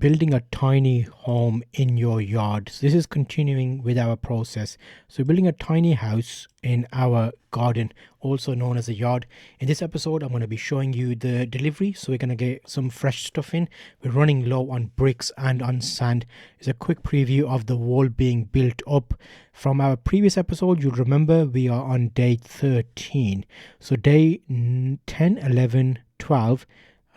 building a tiny home in your yard. So this is continuing with our process. So building a tiny house in our garden, also known as a yard. In this episode, I'm going to be showing you the delivery. So we're going to get some fresh stuff in. We're running low on bricks and on sand. It's a quick preview of the wall being built up. From our previous episode, you'll remember we are on day 13. So day 10, 11, 12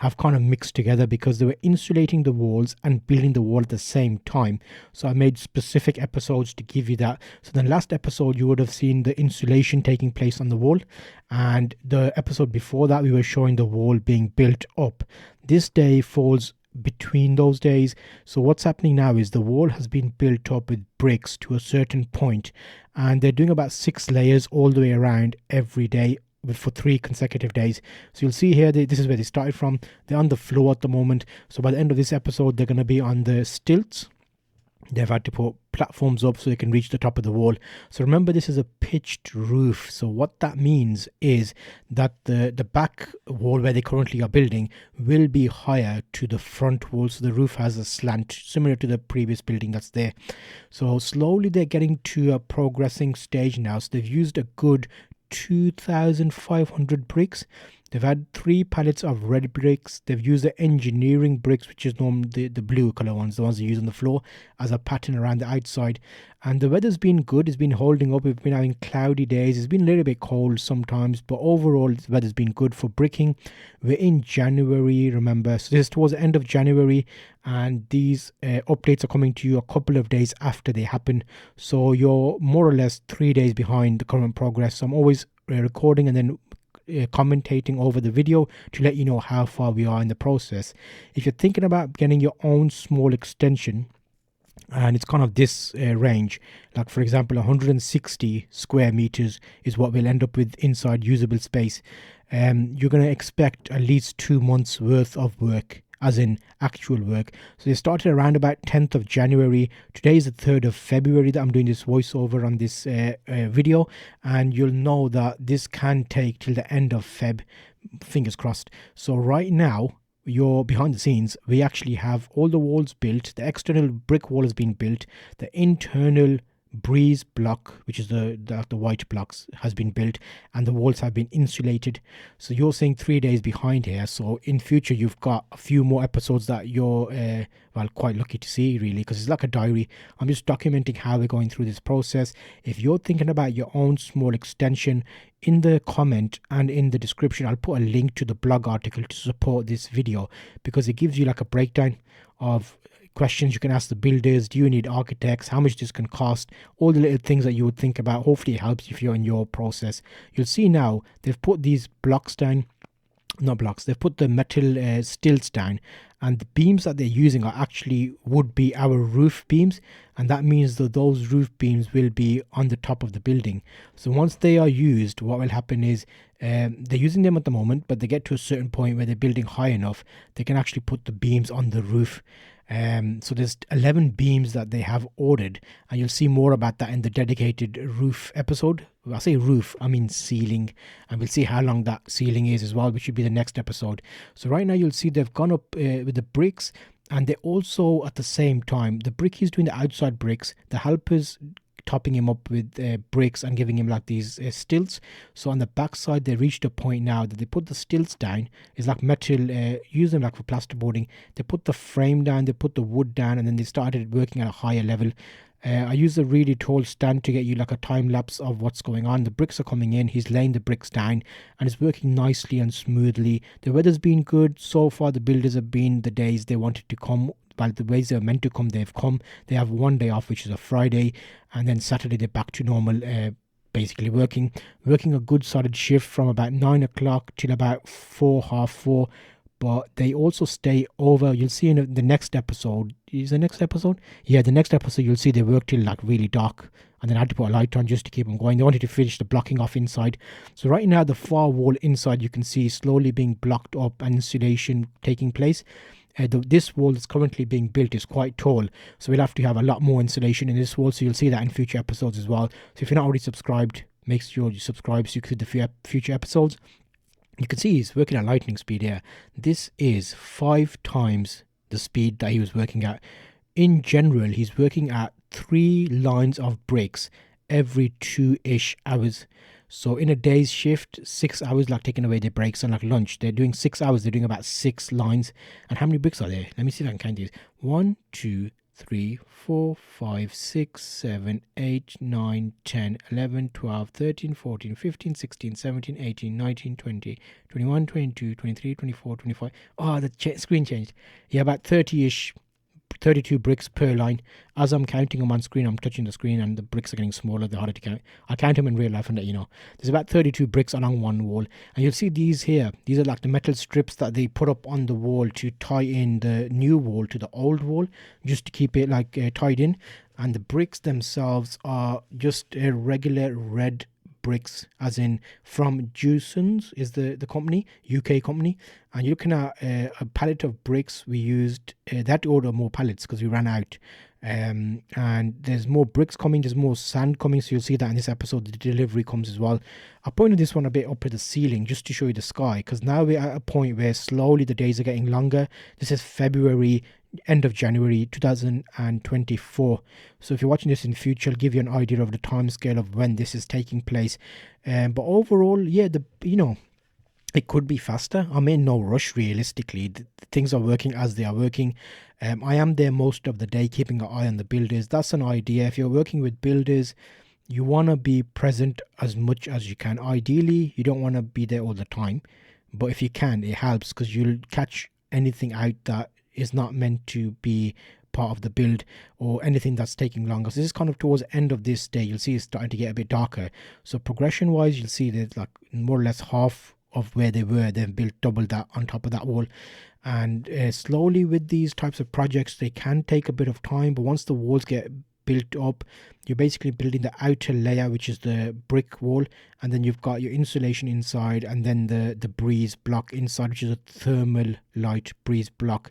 have kind of mixed together because they were insulating the walls and building the wall at the same time. So I made specific episodes to give you that. So the last episode you would have seen the insulation taking place on the wall, and the episode before that we were showing the wall being built up. This day falls between those days. So what's happening now is the wall has been built up with bricks to a certain point, and they're doing about 6 layers all the way around every day for 3 consecutive days. So you'll see here, this is where they started from. They're on the floor at the moment. So by the end of this episode, they're going to be on the stilts. They've had to put platforms up so they can reach the top of the wall. So remember, this is a pitched roof. So what that means is that the back wall where they currently are building will be higher to the front wall. So the roof has a slant similar to the previous building that's there. So slowly they're getting to a progressing stage now. So they've used a good 2,500 bricks. They've had 3 pallets of red bricks. They've used the engineering bricks, which is normally the blue color ones, the ones they use on the floor, as a pattern around the outside. And the weather's been good. It's been holding up. We've been having cloudy days. It's been a little bit cold sometimes, but overall the weather's been good for bricking. We're in January, remember. So this is towards the end of January, and these updates are coming to you a couple of days after they happen. So you're more or less 3 days behind the current progress. So I'm always recording and then commentating over the video to let you know how far we are in the process. If you're thinking about getting your own small extension, and it's kind of this range, like for example 160 square meters is what we'll end up with inside usable space, you're going to expect at least 2 months worth of work, as in actual work. So they started around about 10th of January. Today is the 3rd of February that I'm doing this voiceover on this video, and you'll know that this can take till the end of Feb, fingers crossed. So right now, you're behind the scenes. We actually have all the walls built. The external brick wall has been built. The internal breeze block, which is the white blocks, has been built, and the walls have been insulated. So you're saying 3 days behind here. So in future you've got a few more episodes that you're quite lucky to see, really, because it's like a diary. I'm just documenting how we're going through this process. If you're thinking about your own small extension, in the comment and in the description I'll put a link to the blog article to support this video, because it gives you like a breakdown of questions you can ask the builders. Do you need architects? How much this can cost? All the little things that you would think about. Hopefully it helps if you're in your process. You'll see now they've put these blocks down, not blocks, they've put the metal stilts down, and the beams that they're using are actually would be our roof beams, and that means that those roof beams will be on the top of the building. So once they are used, what will happen is they're using them at the moment, but they get to a certain point where they're building high enough they can actually put the beams on the roof. So there's 11 beams that they have ordered, and you'll see more about that in the dedicated roof episode. I say roof, I mean ceiling, and we'll see how long that ceiling is as well, which should be the next episode. So right now you'll see they've gone up with the bricks, and they also at the same time, the brickies doing the outside bricks, the helpers topping him up with bricks and giving him like these stilts. So on the back side they reached a point now that they put the stilts down. It's like metal, use them like for plasterboarding. They put the frame down, they put the wood down, and then they started working at a higher level. I used a really tall stand to get you like a time lapse of what's going on. The bricks are coming in, he's laying the bricks down, and it's working nicely and smoothly. The weather's been good so far. The builders have been the days they wanted to come. Well, the ways they were meant to come, they've come. They have one day off, which is a Friday, and then Saturday they're back to normal, basically working a good solid shift from about 9 o'clock till about 4, half 4. But they also stay over. You'll see in the next episode. Is the next episode? Yeah, the next episode you'll see they work till like really dark, and then I had to put a light on just to keep them going. They wanted to finish the blocking off inside. So right now the far wall inside you can see slowly being blocked up and insulation taking place. This wall that's currently being built is quite tall, so we'll have to have a lot more insulation in this wall. So you'll see that in future episodes as well. So if you're not already subscribed, make sure you subscribe so you can see the future episodes. You can see he's working at lightning speed here. This is 5 times the speed that he was working at. In general, he's working at 3 lines of bricks every 2-ish hours. So in a day's shift, 6 hours, like taking away their breaks and like lunch, they're doing 6 hours, they're doing about 6 lines. And how many bricks are there? Let me see if I can count these. 1, 2, 3, 4, 5, 6, 7, 8, 9, 10, 11, 12, 13, 14, 15, 16, 17, 18, 19, 20, 21, 22, 23, 24, 25. Oh, the screen changed. Yeah, about 30-ish 32 bricks per line. As I'm counting them on screen, I'm touching the screen and the bricks are getting smaller the harder to count. I count them in real life and let you know. There's about 32 bricks along one wall. And you'll see these here. These are like the metal strips that they put up on the wall to tie in the new wall to the old wall, just to keep it like tied in. And the bricks themselves are just a regular red bricks, as in from Jewson's is the company, UK company. And you're looking at a pallet of bricks. We used that to order more pallets because we ran out. And there's more bricks coming, there's more sand coming, so you'll see that in this episode the delivery comes as well. I pointed this one a bit up at the ceiling just to show you the sky, because now we're at a point where slowly the days are getting longer. This is February, end of January 2024. So if you're watching this in future, I'll give you an idea of the time scale of when this is taking place. But overall, yeah, it could be faster. I'm in no rush realistically. Things are working as they are working. I am there most of the day keeping an eye on the builders. That's an idea. If you're working with builders, you want to be present as much as you can. Ideally, you don't want to be there all the time. But if you can, it helps, because you'll catch anything out that is not meant to be part of the build, or anything that's taking longer. So this is kind of towards the end of this day. You'll see it's starting to get a bit darker. So progression wise, you'll see that like more or less half of where they were, they've built double that on top of that wall. And slowly with these types of projects, they can take a bit of time, but once the walls get built up, you're basically building the outer layer, which is the brick wall, and then you've got your insulation inside, and then the breeze block inside, which is a thermal light breeze block.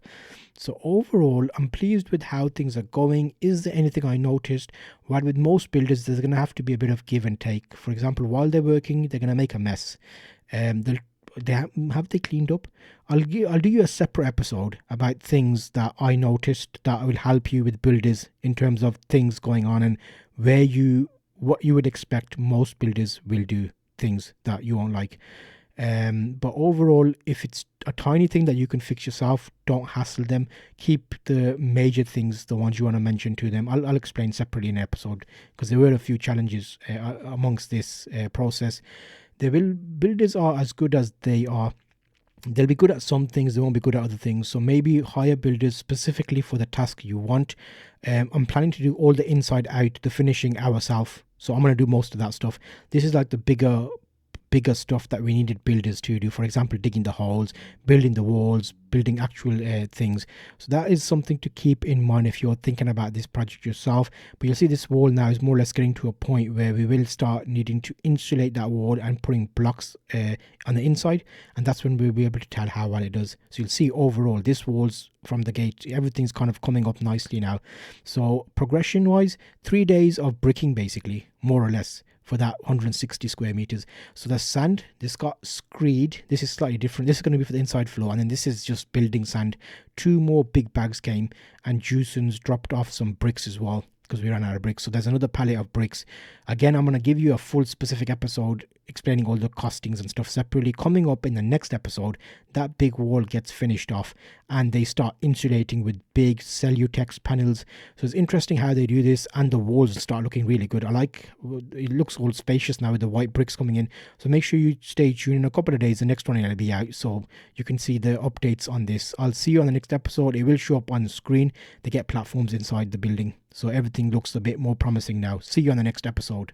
So overall, I'm pleased with how things are going. Is there anything I noticed? Well, with most builders, there's going to have to be a bit of give and take. For example, while they're working, they're going to make a mess. Have they cleaned up? I'll do you a separate episode about things that I noticed that will help you with builders in terms of things going on, and what you would expect most builders will do, things that you won't like. But overall, if it's a tiny thing that you can fix yourself, don't hassle them. Keep the major things, the ones you want to mention, to them. I'll explain separately in an episode, because there were a few challenges amongst this process. Builders are as good as they are. They'll be good at some things, they won't be good at other things. So maybe hire builders specifically for the task you want. I'm planning to do all the inside out, the finishing ourselves. So I'm going to do most of that stuff. This is like the bigger stuff that we needed builders to do. For example, digging the holes, building the walls, building actual things. So that is something to keep in mind if you're thinking about this project yourself. But you'll see this wall now is more or less getting to a point where we will start needing to insulate that wall and putting blocks on the inside, and that's when we'll be able to tell how well it does. So you'll see overall this wall's from the gate, everything's kind of coming up nicely now. So progression wise, 3 days of bricking basically, more or less, for that 160 square meters. So the sand, this got screed. This is slightly different. This is going to be for the inside floor, and then this is just building sand. 2 more big bags came, and Jewson's dropped off some bricks as well, because we ran out of bricks. So there's another pallet of bricks. Again, I'm going to give you a full specific episode explaining all the costings and stuff separately. Coming up in the next episode, that big wall gets finished off and they start insulating with big Cellutex panels. So it's interesting how they do this, and the walls start looking really good. I like it, looks all spacious now with the white bricks coming in. So make sure you stay tuned. In a couple of days, the next one will be out, so you can see the updates on this. I'll see you on the next episode. It will show up on the screen. They get platforms inside the building, so everything looks a bit more promising now. See you on the next episode.